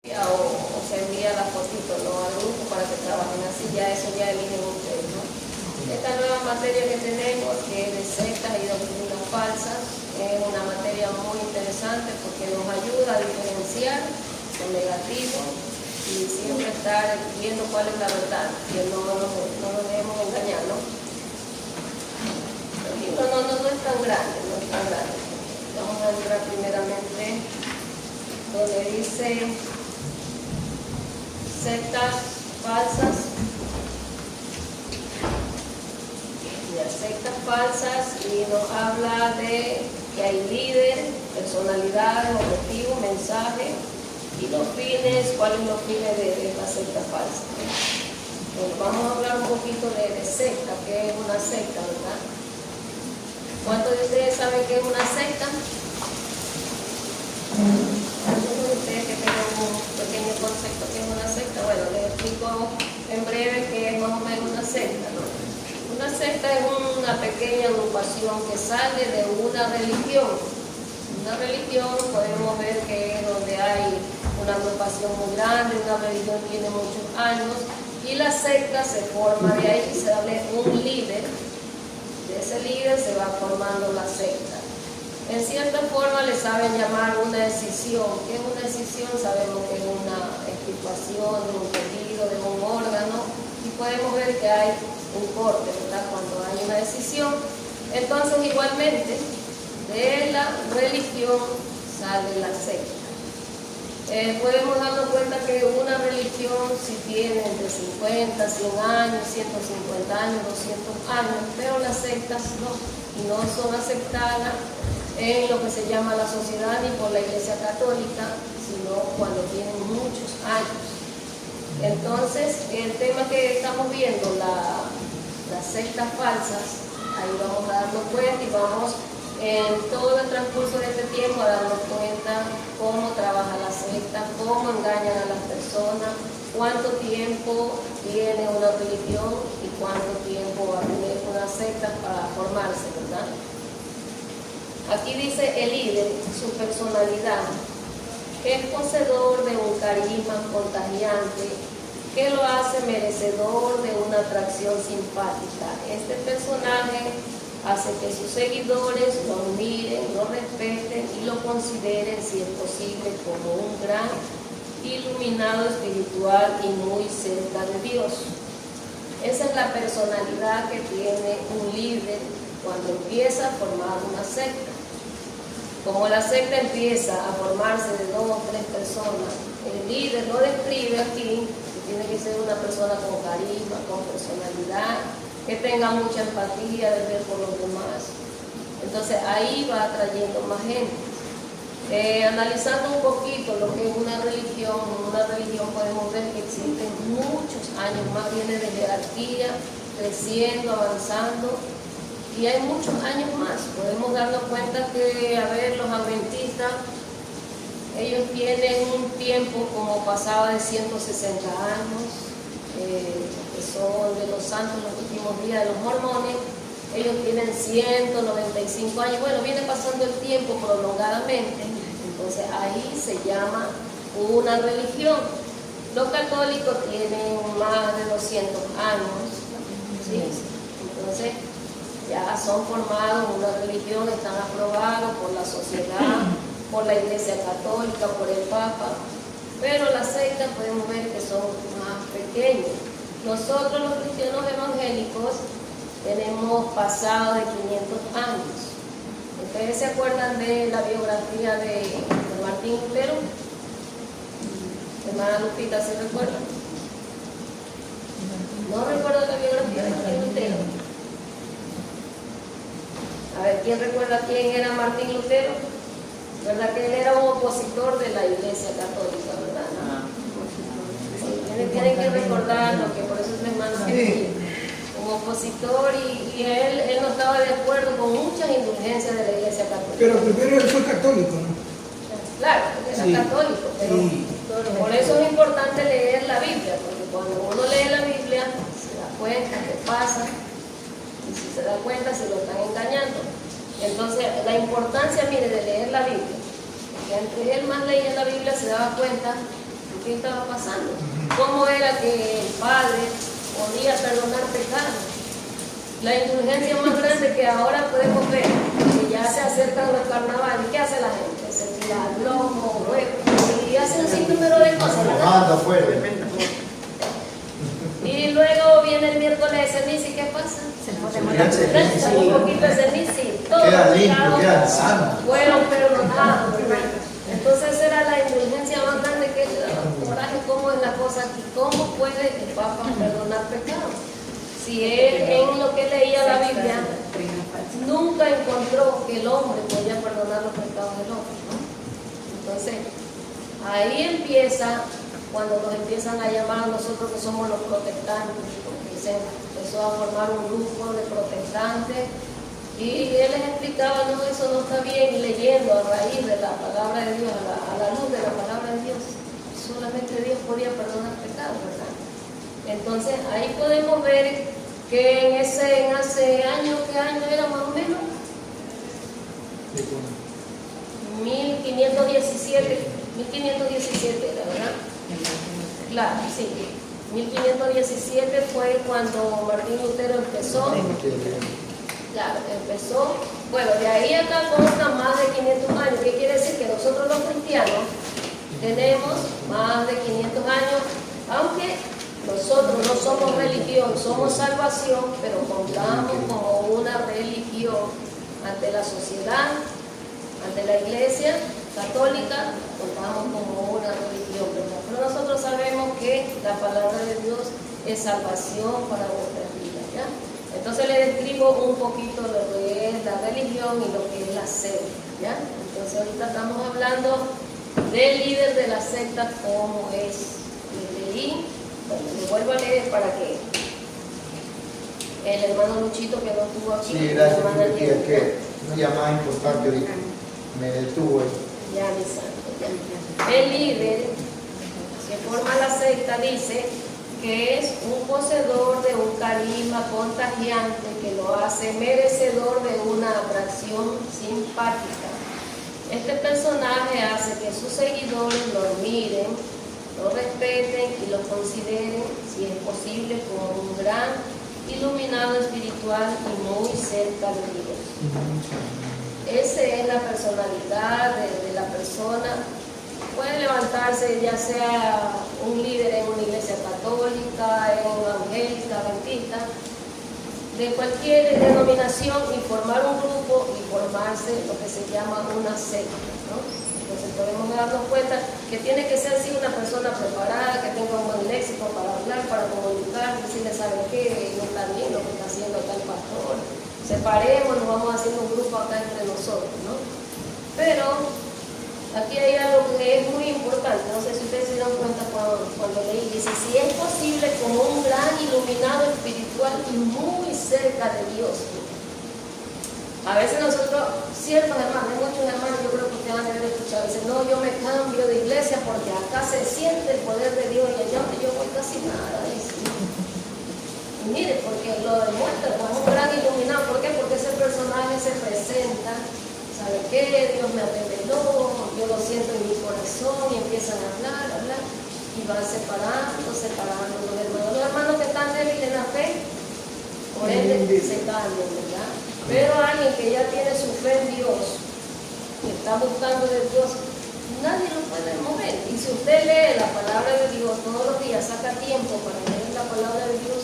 o se envía la fotito, ¿no?, al grupo para que trabajen así, ya eso ya eligen ustedes, ¿no? Esta nueva materia que tenemos, que es de sectas y doctrinas falsas, es una materia muy interesante porque nos ayuda a diferenciar lo negativo y siempre estar viendo cuál es la verdad, que no nos debemos engañar, ¿no? El libro no es tan grande, no es tan grande. Vamos a entrar primeramente donde dice sectas falsas. Sectas falsas, y nos habla de que hay líder, personalidades, objetivos, mensajes y los fines. ¿Cuáles son los fines de esta secta falsa? Bueno, vamos a hablar un poquito de secta, que es una secta, ¿verdad? ¿Cuántos de ustedes saben qué es una secta? ¿Algunos de ustedes que tengan un pequeño concepto que es una secta? Bueno, les explico en breve qué es más o menos una secta, ¿no? Una secta es una pequeña agrupación que sale de una religión. Una religión podemos ver que es donde hay una agrupación muy grande, una religión tiene muchos años, y la secta se forma de ahí, se sale un líder, de ese líder se va formando la secta. En cierta forma le saben llamar una escisión. ¿Qué es una escisión? Sabemos que es una extirpación de un tejido, de un órgano, y podemos ver que hay un corte, ¿verdad?, cuando hay una decisión. Entonces, igualmente, de la religión sale la secta. Podemos darnos cuenta que una religión si tiene entre 50, 100 años, 150 años, 200 años, pero las sectas no, y no son aceptadas en lo que se llama la sociedad ni por la Iglesia Católica, sino cuando tienen muchos años. Entonces, el tema que estamos viendo, las sectas falsas, ahí vamos a darnos cuenta y vamos en todo el transcurso de este tiempo a darnos cuenta cómo trabaja la secta, cómo engañan a las personas, cuánto tiempo tiene una religión y cuánto tiempo va a tener una secta para formarse, ¿verdad? Aquí dice el líder, su personalidad, que es poseedor de un carisma contagiante, que lo hace merecedor de una atracción simpática. Este personaje hace que sus seguidores lo admiren, lo respeten y lo consideren, si es posible, como un gran iluminado espiritual y muy cerca de Dios. Esa es la personalidad que tiene un líder cuando empieza a formar una secta. Como la secta empieza a formarse de 2 o 3 personas, el líder lo describe aquí, que tiene que ser una persona con carisma, con personalidad, que tenga mucha empatía de ver por los demás. Entonces ahí va atrayendo más gente. Analizando un poquito lo que es una religión, en una religión podemos ver que existen muchos años, más viene de jerarquía, creciendo, avanzando, y hay muchos años más. Podemos darnos cuenta que, a ver, los adventistas, ellos tienen un tiempo como pasaba de 160 años, que son de los santos los últimos días de los mormones. Ellos tienen 195 años, bueno, viene pasando el tiempo prolongadamente, entonces ahí se llama una religión. Los católicos tienen más de 200 años, ¿sí? Entonces ya son formados en una religión, están aprobados por la sociedad, por la Iglesia Católica, por el Papa, pero las sectas podemos ver que son más pequeñas. Nosotros los cristianos evangélicos tenemos pasado de 500 años. ¿Ustedes se acuerdan de la biografía de Martín Lutero? Hermana Lupita, ¿se recuerda? ¿No recuerda la biografía de Martín Lutero? A ver, ¿quién recuerda quién era Martín Lutero? ¿Verdad que él era un opositor de la Iglesia Católica, verdad? Tienen que recordarlo, que por eso es hermano que un opositor, y él no estaba de acuerdo con muchas indulgencias de la Iglesia Católica. Pero primero él fue católico, ¿no? Claro, él era católico, pero por eso es importante leer la Biblia, porque cuando uno lee la Biblia se da cuenta qué pasa, y si se da cuenta si lo están engañando. Entonces, la importancia, mire, de leer la Biblia, porque entre él más leía la Biblia se daba cuenta ¿Qué estaba pasando? ¿Cómo era que el Padre podía perdonar pecados? La indulgencia más grande que ahora podemos ver, que ya se acercan los carnavales, ¿qué hace la gente? Se tira al lomo, y hace un sinnúmero de cosas, ¿verdad? Y luego viene el miércoles de ceniza, ¿y qué pasa? Se un poquito de ceniza y todos los pecados fueron perdonados, ¿verdad? Entonces era la indulgencia más grande que coraje, cómo es la cosa aquí, cómo puede el Papa perdonar pecados. Si él en lo que leía la Biblia nunca encontró que el hombre podía perdonar los pecados del hombre, ¿no? Entonces ahí empieza, cuando nos empiezan a llamar a nosotros que somos los protestantes, porque se empezó a formar un grupo de protestantes y él les explicaba, no, eso no está bien, y leyendo a raíz de la palabra de Dios, a la luz de la palabra de Dios, solamente Dios podía perdonar pecados, ¿verdad? Entonces ahí podemos ver que en hace años, ¿qué año era más o menos? 1517 era, ¿verdad? Claro, sí. 1517 fue cuando Martín Lutero empezó. Claro, empezó. Bueno, de ahí acá constan más de 500 años. ¿Qué quiere decir? Que nosotros los cristianos tenemos más de 500 años, aunque nosotros no somos religión, somos salvación, pero contamos como una religión ante la sociedad, ante la Iglesia católica, contamos como una religión, ¿verdad? Pero nosotros sabemos que la palabra de Dios es salvación para nuestras vidas, ¿ya? Entonces le describo un poquito lo que es la religión y lo que es la secta, ¿ya? Entonces ahorita estamos hablando del líder de la secta, cómo es. Leí, bueno, lo vuelvo a leer para que el hermano Luchito, que no estuvo aquí, sí, gracias, porque es que una llamada importante ahorita me detuvo. Ya, mi santo, ya. El líder que forma la secta dice que es un poseedor de un carisma contagiante que lo hace merecedor de una atracción simpática. Este personaje hace que sus seguidores lo admiren, lo respeten y lo consideren, si es posible, como un gran iluminado espiritual y muy cerca de Dios. Esa es la personalidad de la persona. Puede levantarse ya sea un líder en una iglesia católica, evangélica, adventista, de cualquier denominación, y formar un grupo y formarse lo que se llama una secta, ¿no? Entonces podemos darnos cuenta que tiene que ser así una persona preparada, que tenga un buen léxico para hablar, para comunicar, decirle, ¿sabe qué? No está bien lo que está haciendo acá el pastor. Separemos, nos vamos haciendo un grupo acá entre nosotros, ¿no? Pero aquí hay algo que es muy importante, no sé si ustedes se dieron cuenta cuando leí, dice, si es posible como un gran iluminado espiritual y muy cerca de Dios. A veces nosotros, ciertos hermanos, hay muchos hermanos, yo creo que ustedes van a haber escuchado, dicen, no, yo me cambio de iglesia porque acá se siente el poder de Dios y allá donde yo voy casi nada, dice. Y mire, porque lo demuestra como un gran iluminado, ¿por qué? Porque ese personaje se presenta, ¿sabe qué? Dios me reveló, yo lo siento en mi corazón, y empiezan a hablar, y van separando los hermanos. Los hermanos que están débiles en la fe, por ende, se cambian, ¿verdad? Pero alguien que ya tiene su fe en Dios, que está buscando de Dios, nadie lo puede mover. Y si usted lee la palabra de Dios todos los días, saca tiempo para leer la palabra de Dios,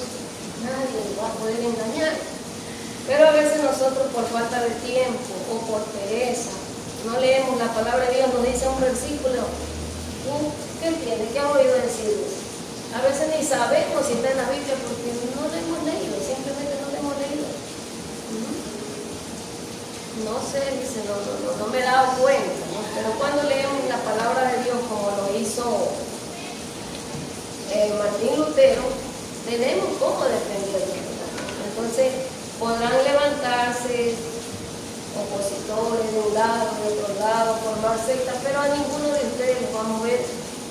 nadie lo va a poder engañar. Pero a veces nosotros, por falta de tiempo o por pereza, no leemos la palabra de Dios. Nos dice un versículo, ¿qué entiende? ¿Qué ha oído decir? A veces ni sabemos si está en la Biblia porque no lo hemos leído, simplemente no lo hemos leído. No sé, dice, no me he dado cuenta, ¿no? Pero cuando leemos la palabra de Dios como lo hizo Martín Lutero, tenemos cómo defenderlo, ¿verdad? Entonces podrán levantarse opositores de un lado, de otro lado, formar sectas, pero a ninguno de ustedes los va a mover.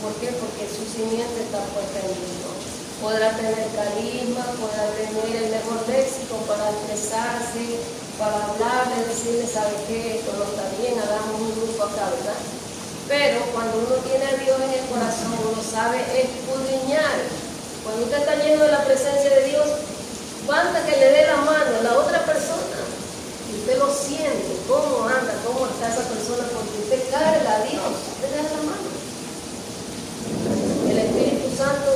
¿Por qué? Porque su simiente está puesta en Dios. Podrá tener carisma, podrá tener el mejor léxico para expresarse, para hablarle, decirle, ¿sabe qué? Esto no está bien, hagamos un grupo acá, ¿verdad? Pero cuando uno tiene a Dios en el corazón, uno sabe escudriñar. Cuando usted está lleno de la presencia de Dios, basta que le dé la mano a la otra persona y usted lo siente, cómo anda, cómo está esa persona, porque usted carga a Dios, usted le da la mano. El Espíritu Santo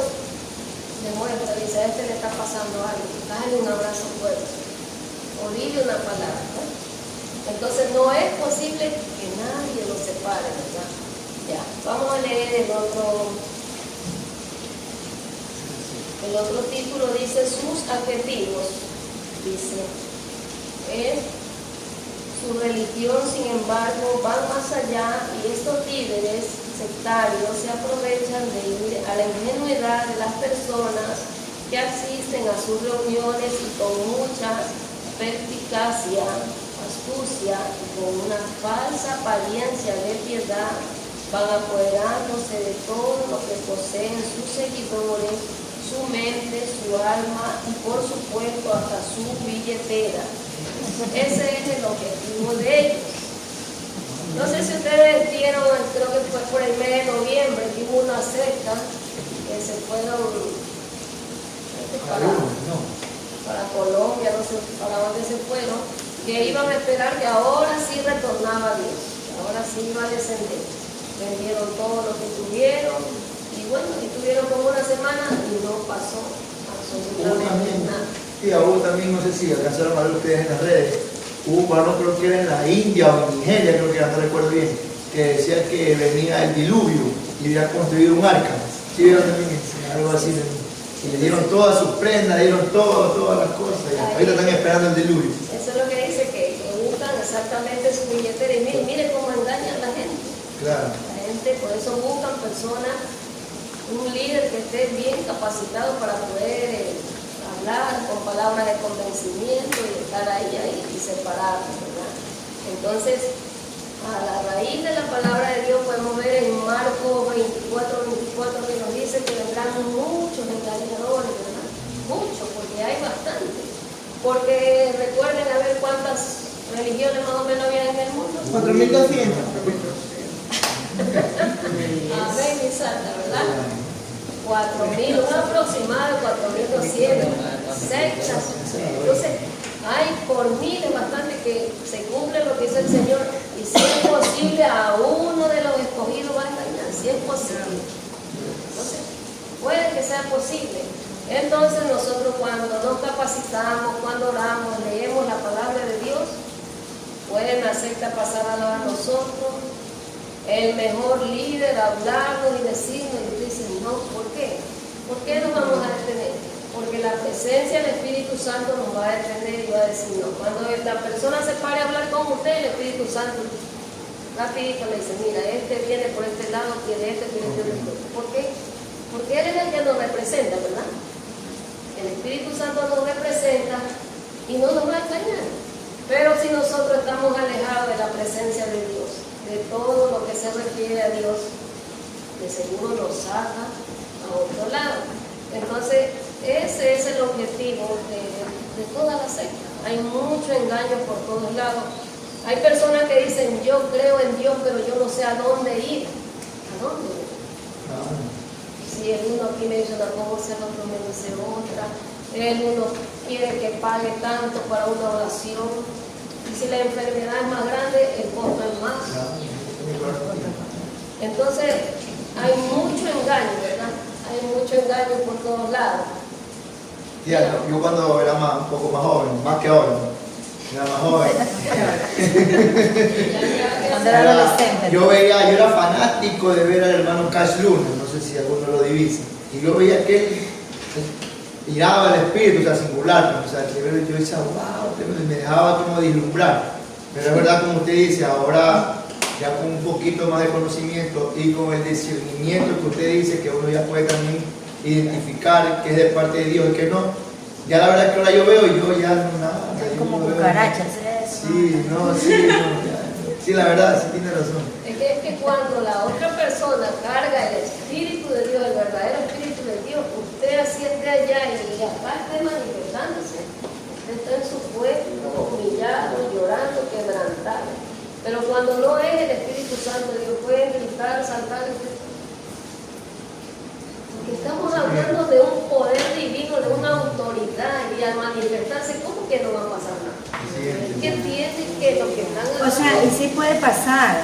demuestra, dice, a este le está pasando algo, dale un abrazo fuerte o dile una palabra, ¿no? Entonces no es posible que nadie lo separe, ¿verdad? Ya, vamos a leer el otro título, dice sus adjetivos, dice, su religión, sin embargo, va más allá y estos líderes sectarios se aprovechan de ir a la ingenuidad de las personas que asisten a sus reuniones y con mucha perspicacia, astucia y con una falsa apariencia de piedad van apoderándose de todo lo que poseen sus seguidores, su mente, su alma y por supuesto hasta su billetera. Ese es el objetivo de ellos. No sé si ustedes vieron, creo que fue por el mes de noviembre, que hubo una secta que se fueron para Colombia, no sé para dónde se fueron, que iban a esperar que ahora sí retornaba Dios, que ahora sí iba a descender. Vendieron todo lo que tuvieron y bueno, y tuvieron como una semana y no pasó absolutamente nada. Sí, hubo también, no sé si alcanzaron a ver ustedes en las redes, hubo no creo que era en la India o en Nigeria, creo que era, no recuerdo bien, que decían que venía el diluvio y iba a construir un arca. ¿Sí vieron también algo así? Y le dieron todas sus prendas, le dieron todas las cosas. Y ahorita están esperando el diluvio. Eso es lo que dice, que buscan exactamente su billetera. Y mire cómo engañan a la gente. Claro. La gente, por eso buscan personas, un líder que esté bien capacitado para poder hablar con palabras de convencimiento y estar ahí y separarnos, ¿verdad? Entonces, a la raíz de la palabra de Dios podemos ver en Marcos 24 que nos dice que vendrán muchos engañadores, ¿verdad? Muchos, porque hay bastante. Porque recuerden a ver cuántas religiones más o menos había en el mundo. 4.200. Amén, mi santa, ¿verdad? 4.000, un aproximado de 4.200 sectas. Entonces, hay por miles bastante que se cumple lo que dice el Señor, y si es posible a uno de los escogidos va a engañar, si es posible. Entonces, puede que sea posible. Entonces nosotros cuando nos capacitamos, cuando oramos, leemos la palabra de Dios, pueden la secta pasar a lado a nosotros, el mejor líder hablarnos y decirnos, y tú dices, no, ¿por qué? ¿Por qué nos vamos a detener? Porque la presencia del Espíritu Santo nos va a detener y va a decir no. Cuando la persona se pare a hablar con usted, el Espíritu Santo rapidito le dice, mira, este viene por este lado, tiene este. ¿Por qué? Porque Él es el que nos representa, ¿verdad? El Espíritu Santo nos representa y no nos va a engañar. Pero si nosotros estamos alejados de la presencia de Dios, de todo lo que se refiere a Dios, de seguro nos saca a otro lado. Entonces, ese es el objetivo de toda la secta. Hay mucho engaño por todos lados. Hay personas que dicen, yo creo en Dios, pero yo no sé a dónde ir. ¿A dónde ir? Si el uno aquí me dice una cosa, el otro me dice otra. El uno quiere que pague tanto para una oración. Y si la enfermedad es más grande, el costo es más. Entonces, hay mucho engaño, ¿verdad? Hay mucho engaño por todos lados. Ya, yo cuando era un poco más joven, más que ahora, era más joven. Yo era fanático de ver al hermano Cash Luna, no sé si alguno lo divisa. Y yo veía que él miraba el espíritu, o sea, singular, o sea, que yo decía, wow, me dejaba como deslumbrar. Pero es verdad, como usted dice, ahora ya con un poquito más de conocimiento y con el discernimiento que usted dice, que uno ya puede también identificar que es de parte de Dios y que no, ya la verdad es que ahora yo veo y yo ya no nada. Como cucarachas, ¿es? Sí, sí, la verdad, sí tiene razón. Es que cuando la otra persona carga el Espíritu de Dios, el verdadero Espíritu de Dios, usted asciende allá y acá esté manifestándose. Usted está en su pueblo, humillado, llorando, quebrantado. Pero cuando no es el Espíritu Santo, Dios puede gritar, saltar. Porque estamos hablando de un poder divino, de una autoridad, y al manifestarse, ¿cómo que no va a pasar nada? ¿Qué entienden que lo que están haciendo? O sea, y sí puede pasar,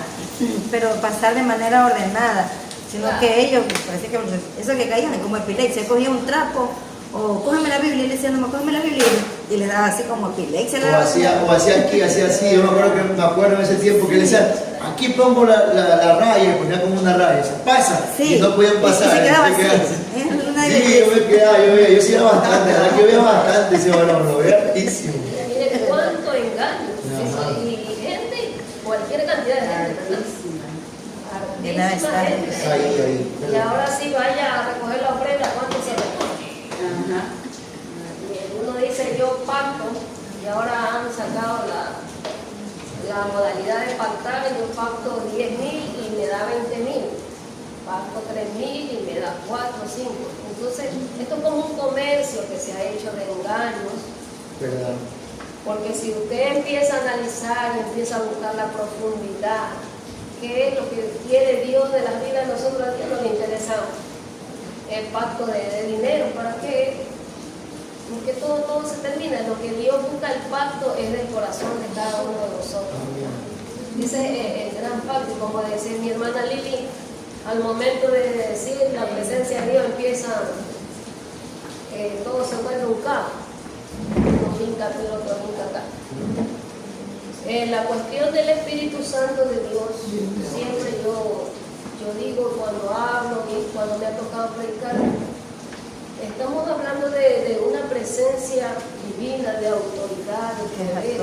pero pasar de manera ordenada, sino Claro. que ellos, parece que eso que caían como epilepsia, cogía un trapo, o cógeme la Biblia, y le decía, no, cógeme la Biblia, y le daba así como epilepsia. O hacía aquí, hacía así. Yo me acuerdo en ese tiempo que le decía, aquí pongo la raya, y ponía como una raya, se pasa, Sí, y no podían pasar. y se quedaba y se así. quedaban Es una Sí, belleza. yo me quedaba, yo sí iba bastante, la verdad que yo veía bastante ese varón, lo veía hartísimo. Mire cuánto engaño. Ajá. Y gente, cualquier cantidad de gente, ¿verdad? Llena de Hartísima gente. Ahí. Y ahora sí vaya a recoger la ofrenda, ¿cuánto se recoge? Y uno dice yo pacto, y ahora han sacado la modalidad de pactar, yo pacto 10.000 y me da 20.000, pacto 3.000 y me da 4, 5. Entonces, esto es como un comercio que se ha hecho de engaños, ¿Verdad? porque si usted empieza a analizar y empieza a buscar la profundidad, qué es lo que quiere Dios de las vidas de nosotros, a Dios no le interesa el pacto de dinero, ¿para qué? Porque todo se termina, lo que Dios busca el pacto es del corazón de cada uno de nosotros. Ese es el gran pacto, como decía mi hermana Lili, al momento de decir la presencia de Dios empieza, todo se vuelve un caos. Uno brinca aquí, el otro brinca acá. La cuestión del Espíritu Santo de Dios, siempre yo digo cuando hablo y cuando me ha tocado predicar, estamos hablando de una presencia divina, de autoridad, de poder,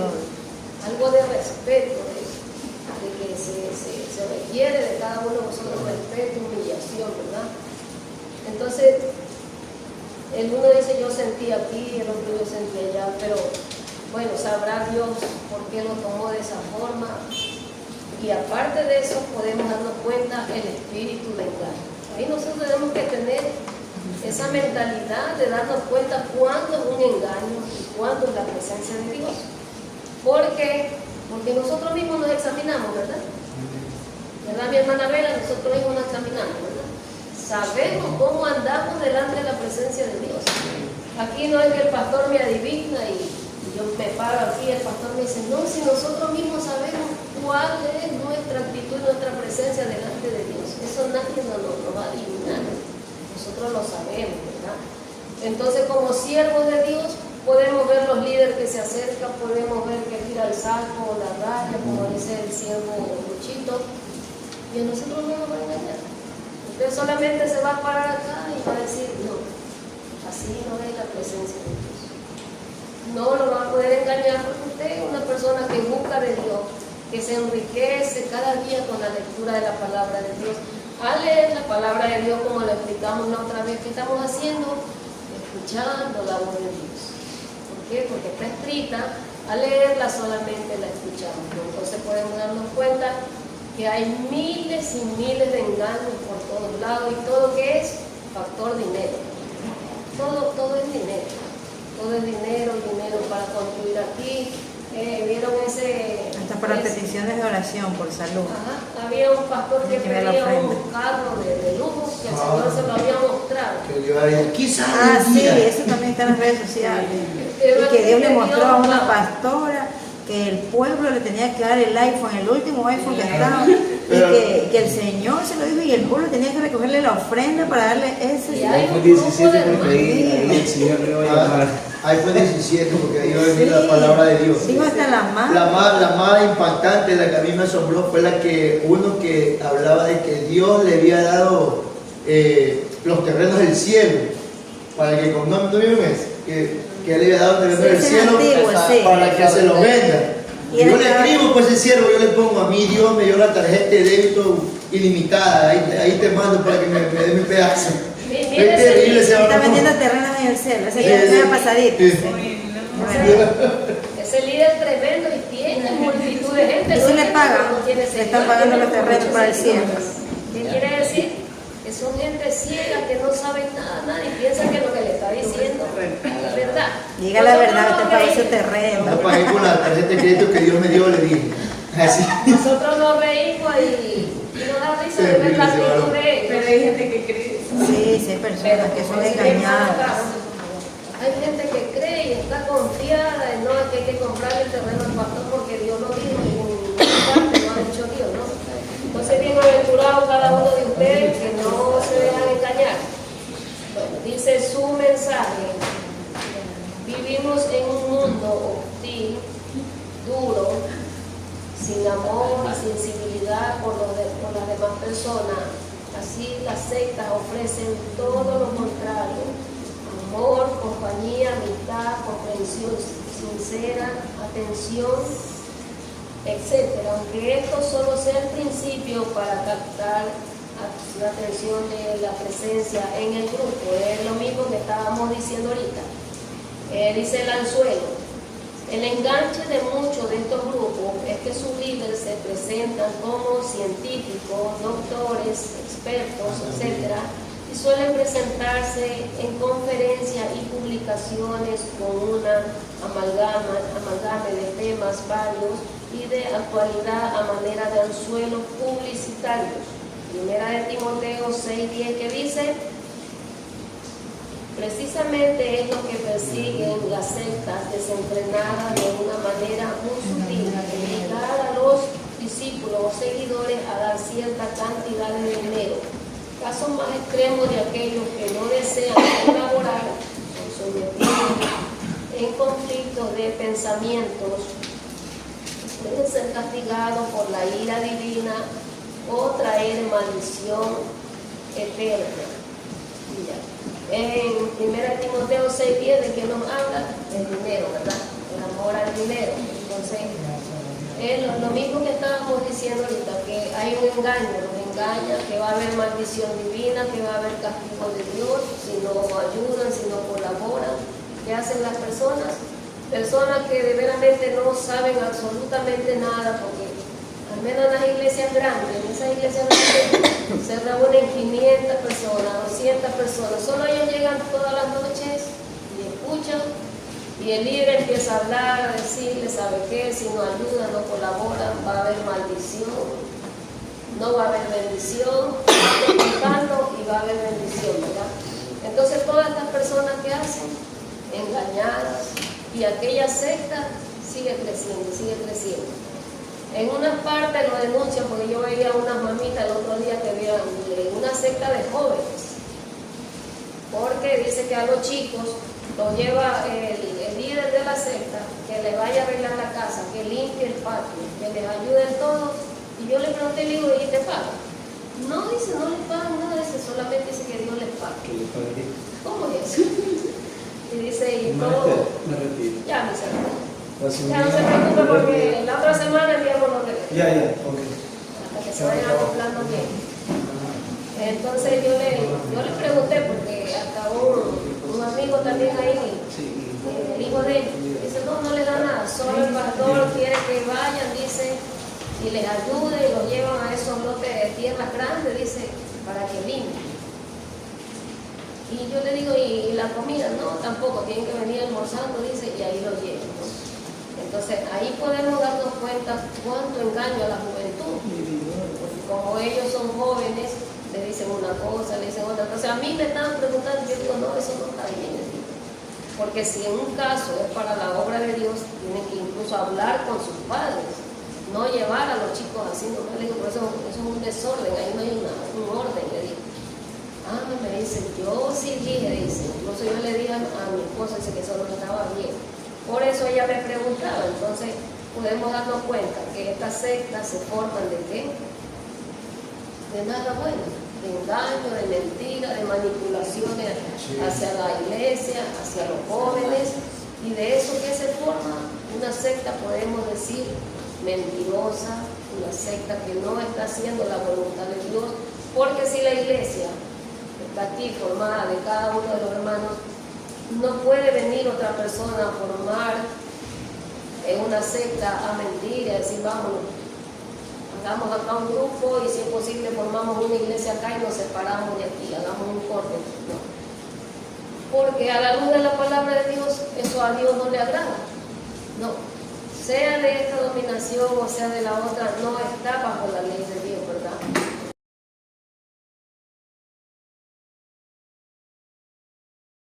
algo de respeto, de que se requiere de cada uno de nosotros respeto, humillación, ¿verdad? Entonces, el uno dice yo sentí aquí, el otro yo sentí allá, pero bueno, sabrá Dios por qué lo tomó de esa forma. Y aparte de eso, podemos darnos cuenta el espíritu de engaño. Ahí nosotros tenemos que tener esa mentalidad de darnos cuenta cuándo es un engaño y cuándo es la presencia de Dios. ¿Por qué? Porque nosotros mismos nos examinamos, ¿verdad? ¿Verdad, mi hermana Vela? Nosotros mismos nos examinamos, ¿verdad? Sabemos cómo andamos delante de la presencia de Dios. Aquí no es que el pastor me adivina y yo me paro aquí, el pastor me dice, no, si nosotros mismos sabemos cuál es nuestra actitud, nuestra presencia delante de Dios. Eso nadie nos lo va a adivinar. Nosotros lo sabemos, ¿verdad? Entonces, como siervos de Dios, podemos ver los líderes que se acercan, podemos ver que tira el saco o la raya, como dice el siervo Luchito, y a nosotros no nos va a engañar. Usted solamente se va a parar acá y va a decir, no, así no es la presencia de Dios. No lo va a poder engañar porque usted es una persona que busca de Dios, que se enriquece cada día con la lectura de la palabra de Dios. Al leer la palabra de Dios, como lo explicamos la otra vez, ¿qué estamos haciendo? Escuchando la voz de Dios. ¿Por qué? Porque está escrita, al leerla solamente la escuchamos. Entonces podemos darnos cuenta que hay miles y miles de engaños por todos lados y todo que es factor dinero. Todo es dinero. Todo es dinero para construir aquí. ¿Vieron ese? Hasta para peticiones de oración por salud. Ajá, había un pastor que pedía un carro de lujo que el Señor se lo había mostrado. Que yo ahí, aquí sale el Sí, día. eso también está en las redes sociales. Y que Dios le mostró a una pastora que el pueblo le tenía que dar el iPhone, el último iPhone que estaba, y que el Señor se lo dijo y el pueblo tenía que recogerle la ofrenda para darle ese. Y hay un iPhone 17 grupo de porque ahí el Señor le va a llamar. Ahí fue 17 porque ahí va a venir la palabra de Dios. Digo hasta la más. La más impactante, la que a mí me asombró, fue la que uno que hablaba de que Dios le había dado los terrenos del cielo para que con no que le había dado terrenos del cielo para que se los venda. Y yo le escribo pues el siervo, yo le pongo a mí Dios me dio la tarjeta de débito ilimitada, ahí te mando para que me dé mi pedazo. Es terrible ese Está varón. vendiendo terrenos en el cielo, ese que me ha pasadito. Ese líder tremendo y tiene multitud de gente. Y si le pagan, no tiene le están pagando los terrenos para el cielo. ¿Qué quiere decir? Que son gente ciega que no saben nada y piensan que lo que le está diciendo es verdad. Diga la verdad, usted pagó ese terreno. Yo pagué con la tarjeta de crédito que Dios me dio, le dije. Así. Nosotros nos reímos y nos da risa de ver la actitud de ellos. Pero hay gente que cree. Sí, hay personas que son engañadas. Hay gente que cree y está confiada en no, que hay que comprarle el terreno al pastor porque Dios lo dijo y en ninguna parte lo ha dicho Dios, ¿no? Entonces, bienaventurado cada uno de ustedes que no se dejan engañar. Bueno, dice su mensaje: vivimos en un mundo hostil, duro, sin amor y sensibilidad por las demás personas. Así las sectas ofrecen todo lo contrario: amor, compañía, amistad, comprensión sincera, atención, etc. Aunque esto solo sea el principio para captar la atención de la presencia en el grupo, es lo mismo que estábamos diciendo ahorita. Dice el anzuelo: el enganche de muchos de estos grupos es que sus líderes se presentan como científicos, doctores, expertos, etc., y suelen presentarse en conferencias y publicaciones con una amalgame de temas varios y de actualidad a manera de anzuelos publicitarios. Primera de Timoteo 6:10, que dice: precisamente es lo que persiguen las sectas desenfrenadas de una manera muy sutil, obligar a los discípulos o seguidores a dar cierta cantidad de dinero. Casos más extremos de aquellos que no desean colaborar son sometidos en conflictos de pensamientos, pueden ser castigados por la ira divina o traer maldición eterna. En 1 Timoteo 6:10, ¿de qué nos habla? El dinero, ¿verdad? El amor al dinero. Entonces, es lo mismo que estábamos diciendo ahorita, que hay un engaño, nos engaña, que va a haber maldición divina, que va a haber castigo de Dios si no ayudan, si no colaboran. ¿Qué hacen las personas? Personas que de veramente no saben absolutamente nada, porque al menos en las iglesias grandes, en esas iglesias grandes se reúnen 500 personas, 200 personas, solo ellos llegan todas las noches y escuchan, y el líder empieza a hablar, a decirle, ¿sabe qué? Si no ayudan, no colaboran, va a haber maldición, no va a haber bendición, y va a haber bendición, ¿verdad? Entonces todas estas personas que hacen, engañadas, y aquella secta sigue creciendo, sigue creciendo. En una parte lo denuncian, porque yo veía unas mamitas el otro día que había una secta de jóvenes, porque dice que a los chicos los lleva el líder de la secta, que les vaya a arreglar la casa, que limpie el patio, que les ayude en todo. Y yo le pregunté, le digo, ¿y te pagan? No, dice, no les pagan nada, dice, solamente dice que Dios les paga. ¿Cómo es eso? Y dice, y todo. Me retiro. Ya, mi señor. Ya no se preocupe porque la otra semana enviamos los regalos. Ya, ok. Hasta que se vayan acoplando bien. Entonces yo le pregunté, porque hasta un amigo también ahí, el hijo de él, dice, no le da nada, solo el pastor quiere que vayan, dice, y les ayude y los llevan a esos lotes de tierras grandes, dice, para que limpien. Y yo le digo, ¿y la comida? No, tampoco, tienen que venir almorzando, dice, y ahí los llevan, ¿no? Entonces, ahí podemos darnos cuenta cuánto engaño a la juventud. Porque como ellos son jóvenes, le dicen una cosa, le dicen otra. Entonces, a mí me estaban preguntando, yo digo, no, eso no está bien. Porque si en un caso es para la obra de Dios, tienen que incluso hablar con sus padres, no llevar a los chicos así. No le digo, por eso es un desorden, ahí no hay un orden, le digo. Me dice, yo sí dije, dice, incluso yo le dije a mi esposa, dice que eso no estaba bien. Por eso ella me preguntaba. Entonces podemos darnos cuenta que estas sectas se forman de qué? De nada bueno, de engaño, de mentira, de manipulaciones hacia la iglesia, hacia los jóvenes, y de eso que se forma una secta, podemos decir, mentirosa, una secta que no está haciendo la voluntad de Dios, porque si la iglesia está aquí formada de cada uno de los hermanos, no puede venir otra persona a formar en una secta a mentir, a decir, vámonos, hagamos acá un grupo y si es posible formamos una iglesia acá y nos separamos de aquí, hagamos un corte. No. Porque a la luz de la palabra de Dios, eso a Dios no le agrada. No. sea de esta dominación o sea de la otra, no está bajo la